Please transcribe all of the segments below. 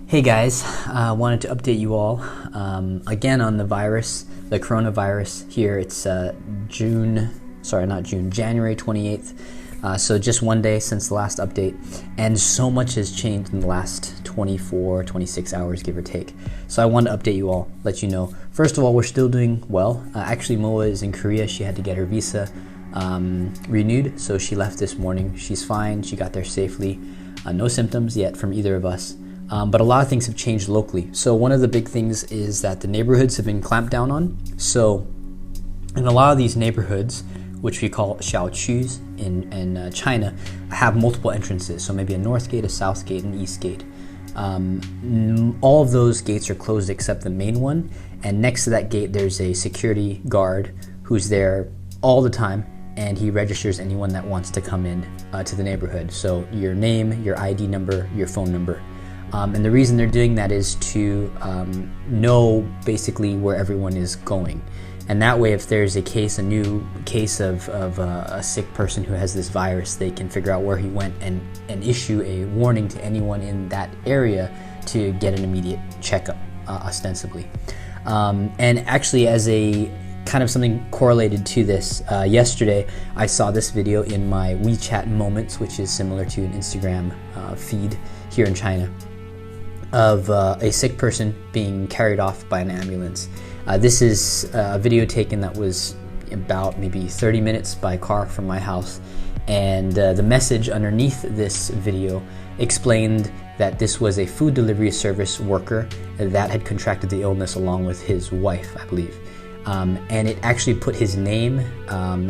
Hey guys, wanted to update you all again on the coronavirus here. It's January 28th. So just one day since the last update, and so much has changed in the last 24, 26 hours, give or take. So I wanted to update you all, let you know. First of all, we're still doing well. Actually, Moa is in Korea. She had to get her visa renewed, so she left this morning. She's fine. She got there safely. No symptoms yet from either of us. But a lot of things have changed locally. So one of the big things is that the neighborhoods have been clamped down on. So in a lot of these neighborhoods, which we call xiaoqus in China, have multiple entrances. So maybe a north gate, a south gate, and an east gate. All of those gates are closed except the main one. And next to that gate, there's a security guard who's there all the time. And he registers anyone that wants to come in to the neighborhood. So your name, your ID number, your phone number. And the reason they're doing that is to know basically where everyone is going. And that way, if there's a new case of a sick person who has this virus, they can figure out where he went and issue a warning to anyone in that area to get an immediate checkup, ostensibly. And actually, as a kind of something correlated to this, yesterday I saw this video in my WeChat Moments, which is similar to an Instagram feed here in China, of a sick person being carried off by an ambulance. This is a video taken that was about maybe 30 minutes by car from my house, and the message underneath this video explained that this was a food delivery service worker that had contracted the illness along with his wife, I believe. And it actually put his name,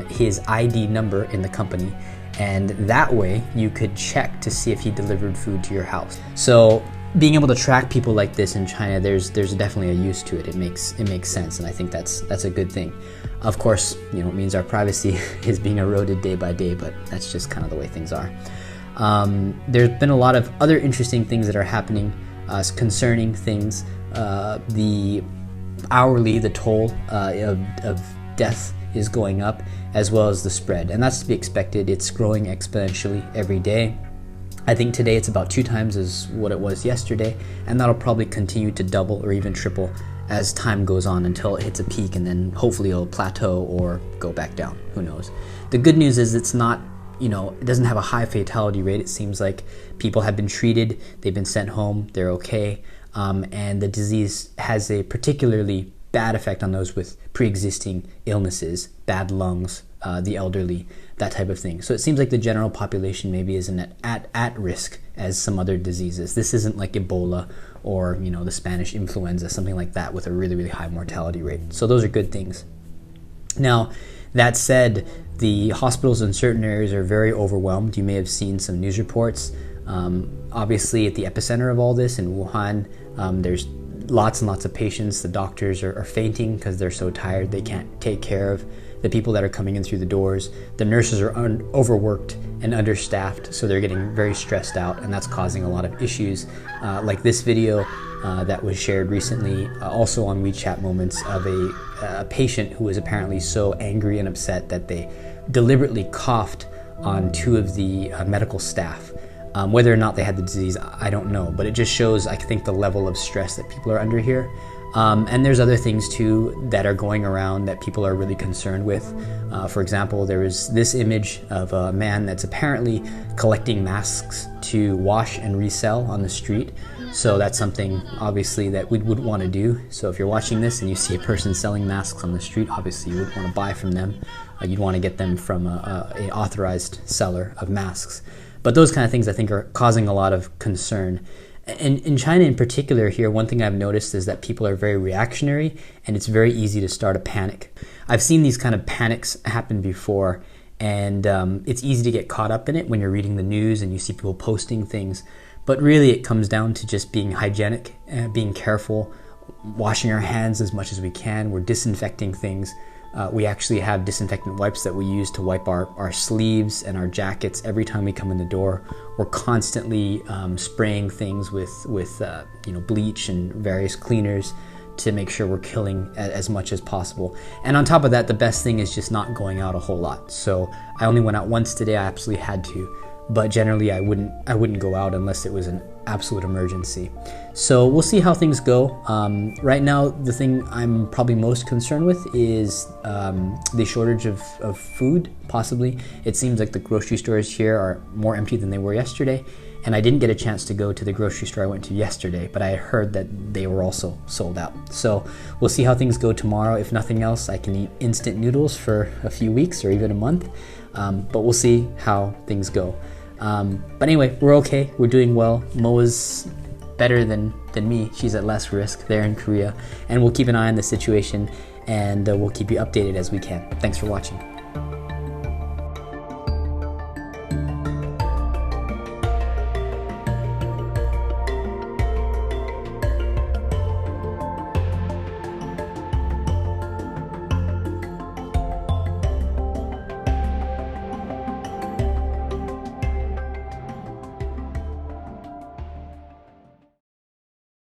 his ID number in the company, and that way you could check to see if he delivered food to your house. So being able to track people like this in China, there's definitely a use to it. It makes sense, and I think that's a good thing. Of course, it means our privacy is being eroded day by day, but that's just kind of the way things are. There's been a lot of other interesting things that are happening, concerning things. The toll of death is going up, as well as the spread, and that's to be expected. It's growing exponentially every day. I think today it's about 2 times as what it was yesterday, and that'll probably continue to double or even triple as time goes on until it hits a peak, and then hopefully it'll plateau or go back down. Who knows? The good news is it's not, it doesn't have a high fatality rate. It seems like people have been treated, they've been sent home, they're okay, and the disease has a particularly bad effect on those with pre-existing illnesses, bad lungs, the elderly, that type of thing. So it seems like the general population maybe isn't at risk as some other diseases. This isn't like Ebola or the Spanish influenza, something like that with a really, really high mortality rate. So those are good things. Now, that said, the hospitals in certain areas are very overwhelmed. You may have seen some news reports. Obviously, at the epicenter of all this in Wuhan, there's lots and lots of patients. The doctors are fainting because they're so tired they can't take care of the people that are coming in through the doors. The nurses are overworked and understaffed, so they're getting very stressed out, and that's causing a lot of issues, like this video that was shared recently, also on WeChat Moments, of a patient who was apparently so angry and upset that they deliberately coughed on 2 of the medical staff. Whether or not they had the disease, I don't know, but it just shows, I think, the level of stress that people are under here. And there's other things too that are going around that people are really concerned with. For example, there was this image of a man that's apparently collecting masks to wash and resell on the street. So that's something obviously that we would want to do. So if you're watching this and you see a person selling masks on the street, obviously you would want to buy from them. You'd want to get them from a authorized seller of masks. But those kind of things I think are causing a lot of concern. And in China in particular here, one thing I've noticed is that people are very reactionary, and it's very easy to start a panic. I've seen these kind of panics happen before, and it's easy to get caught up in it when you're reading the news and you see people posting things. But really it comes down to just being hygienic, being careful, washing our hands as much as we can. We're disinfecting things. We actually have disinfectant wipes that we use to wipe our sleeves and our jackets every time we come in the door. We're constantly spraying things with bleach and various cleaners to make sure we're killing as much as possible. And on top of that, the best thing is just not going out a whole lot. So I only went out once today. I absolutely had to, but generally I wouldn't go out unless it was an absolute emergency. So we'll see how things go. Right now, the thing I'm probably most concerned with is the shortage of food, possibly. It seems like the grocery stores here are more empty than they were yesterday. And I didn't get a chance to go to the grocery store I went to yesterday, but I heard that they were also sold out. So we'll see how things go tomorrow. If nothing else, I can eat instant noodles for a few weeks or even a month. But we'll see how things go. But anyway, we're okay. We're doing well. Moa's better than me. She's at less risk there in Korea. And we'll keep an eye on the situation, and we'll keep you updated as we can. Thanks for watching.